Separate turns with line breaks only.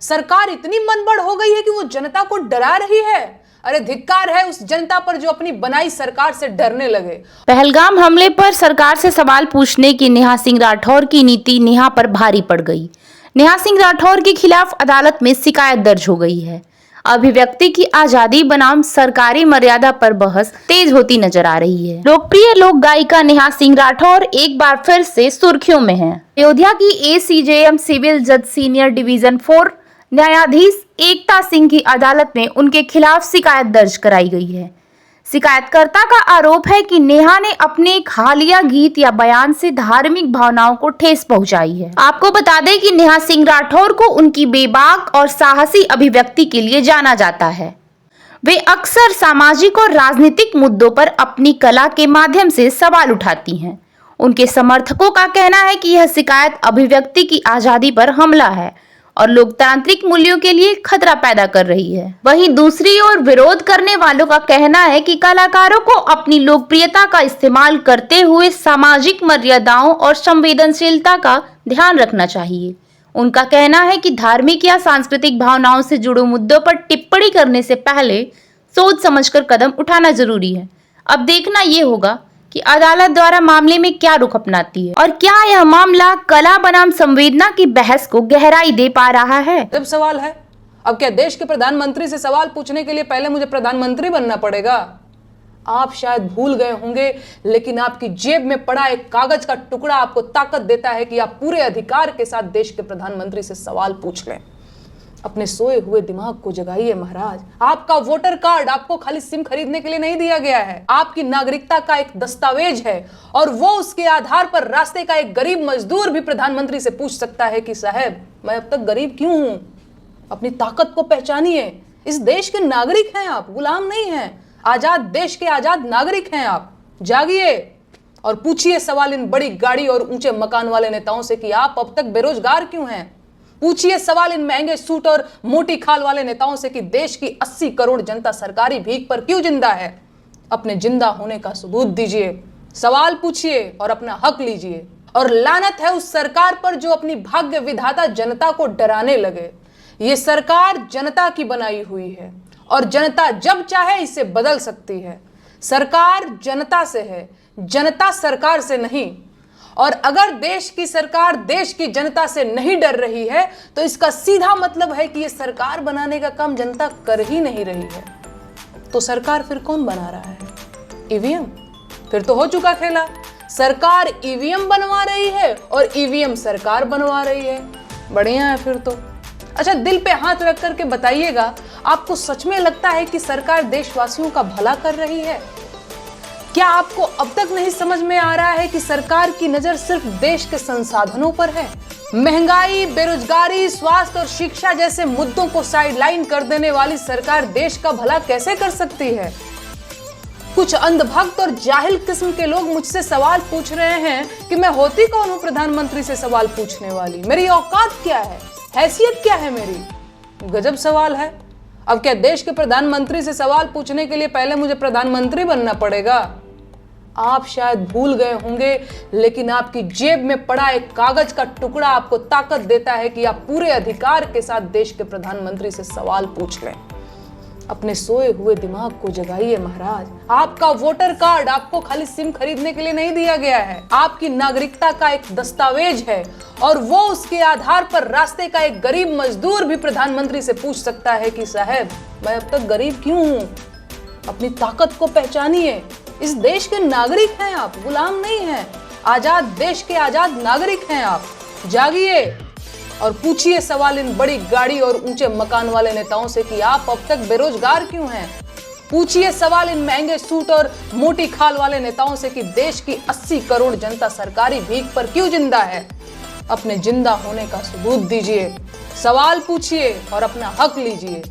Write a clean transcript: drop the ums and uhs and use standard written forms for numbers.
सरकार इतनी मनबड़ हो गई है कि वो जनता को डरा रही है। अरे धिक्कार है उस जनता पर जो अपनी बनाई सरकार से डरने लगे।
पहलगाम हमले पर सरकार से सवाल पूछने की नेहा सिंह राठौर की नीति नेहा पर भारी पड़ गई। नेहा सिंह राठौर के खिलाफ अदालत में शिकायत दर्ज हो गई है। अभिव्यक्ति की आजादी बनाम सरकारी मर्यादा पर बहस तेज होती नजर आ रही है। लोकप्रिय लोक गायिका नेहा सिंह राठौर एक बार फिर से सुर्खियों में हैं। अयोध्या की एसीजेएम सिविल जज सीनियर डिवीजन 4 न्यायाधीश एकता सिंह की अदालत में उनके खिलाफ शिकायत दर्ज कराई गई है। शिकायतकर्ता का आरोप है कि नेहा ने अपने एक हालिया गीत या बयान से धार्मिक भावनाओं को ठेस पहुंचाई है। आपको बता दें कि नेहा सिंह राठौर को उनकी बेबाक और साहसी अभिव्यक्ति के लिए जाना जाता है। वे अक्सर सामाजिक और राजनीतिक मुद्दों पर अपनी कला के माध्यम से सवाल उठाती हैं। उनके समर्थकों का कहना है कि यह शिकायत अभिव्यक्ति की आजादी पर हमला है और लोकतांत्रिक मूल्यों के लिए खतरा पैदा कर रही है। वहीं दूसरी ओर विरोध करने वालों का कहना है कि कलाकारों को अपनी लोकप्रियता का इस्तेमाल करते हुए सामाजिक मर्यादाओं और संवेदनशीलता का ध्यान रखना चाहिए। उनका कहना है कि धार्मिक या सांस्कृतिक भावनाओं से जुड़े मुद्दों पर टिप्पणी करने से पहले सोच समझकर कदम उठाना जरूरी है। अब देखना ये होगा कि अदालत द्वारा मामले में क्या रुख अपनाती है और क्या यह मामला कला बनाम संवेदना की बहस को गहराई दे पा रहा है।
जब सवाल है, अब क्या देश के प्रधानमंत्री से सवाल पूछने के लिए पहले मुझे प्रधानमंत्री बनना पड़ेगा? आप शायद भूल गए होंगे, लेकिन आपकी जेब में पड़ा एक कागज का टुकड़ा आपको ताकत देता है कि आप पूरे अधिकार के साथ देश के प्रधानमंत्री से सवाल पूछ लें। अपने सोए हुए दिमाग को जगाइए महाराज। आपका वोटर कार्ड आपको खाली सिम खरीदने के लिए नहीं दिया गया है, आपकी नागरिकता का एक दस्तावेज है और वो उसके आधार पर रास्ते का एक गरीब मजदूर भी प्रधानमंत्री से पूछ सकता है कि साहब मैं अब तक गरीब क्यों हूं? अपनी ताकत को पहचानिए। इस देश के नागरिक हैं आप, गुलाम नहीं हैं। आजाद देश के आजाद नागरिक हैं आप। जागिए और पूछिए सवाल इन बड़ी गाड़ी और ऊंचे मकान वाले नेताओं से कि आप अब तक बेरोजगार क्यों हैं। पूछिए सवाल इन महंगे सूट और मोटी खाल वाले नेताओं से कि देश की 80 करोड़ जनता सरकारी भीख पर क्यों जिंदा है। अपने जिंदा होने का सबूत दीजिए, सवाल पूछिए और अपना हक लीजिए। और लानत है उस सरकार पर जो अपनी भाग्य विधाता जनता को डराने लगे। ये सरकार जनता की बनाई हुई है और जनता जब चाहे इसे बदल सकती है। सरकार जनता से है, जनता सरकार से नहीं। और अगर देश की सरकार देश की जनता से नहीं डर रही है तो इसका सीधा मतलब है कि यह सरकार बनाने का काम जनता कर ही नहीं रही है। तो सरकार फिर कौन बना रहा है? ईवीएम। फिर तो हो चुका खेला। सरकार ईवीएम बनवा रही है और ईवीएम सरकार बनवा रही है। बढ़िया है फिर तो। अच्छा, दिल पे हाथ रख करके बताइएगा, आपको सच में लगता है कि सरकार देशवासियों का भला कर रही है? क्या आपको अब तक नहीं समझ में आ रहा है कि सरकार की नजर सिर्फ देश के संसाधनों पर है? महंगाई, बेरोजगारी, स्वास्थ्य और शिक्षा जैसे मुद्दों को साइडलाइन कर देने वाली सरकार देश का भला कैसे कर सकती है? कुछ अंधभक्त और जाहिल किस्म के लोग मुझसे सवाल पूछ रहे हैं कि मैं होती कौन हूं प्रधानमंत्री से सवाल पूछने वाली? मेरी औकात क्या है? हैसियत क्या है मेरी? गजब सवाल है। अब क्या देश के प्रधानमंत्री से सवाल पूछने के लिए पहले मुझे प्रधानमंत्री बनना पड़ेगा? आप शायद भूल गए होंगे, लेकिन आपकी जेब में पड़ा एक कागज का टुकड़ा आपको ताकत देता है कि आप पूरे अधिकार के साथ देश के प्रधानमंत्री से सवाल पूछ लें। अपने सोए हुए दिमाग को जगाइए महाराज। आपका वोटर कार्ड आपको खाली सिम खरीदने के लिए नहीं दिया गया है, आपकी नागरिकता का एक दस्तावेज है और वो उसके आधार पर रास्ते का एक गरीब मजदूर भी प्रधानमंत्री से पूछ सकता है कि साहब मैं अब तक गरीब क्यों हूं। अपनी ताकत को पहचानिए। इस देश के नागरिक हैं आप, गुलाम नहीं हैं। आजाद देश के आजाद नागरिक हैं आप। जागिए और पूछिए सवाल इन बड़ी गाड़ी और ऊंचे मकान वाले नेताओं से कि आप अब तक बेरोजगार क्यों हैं। पूछिए सवाल इन महंगे सूट और मोटी खाल वाले नेताओं से कि देश की 80 करोड़ जनता सरकारी भीख पर क्यों जिंदा है। अपने जिंदा होने का सबूत दीजिए, सवाल पूछिए और अपना हक लीजिए।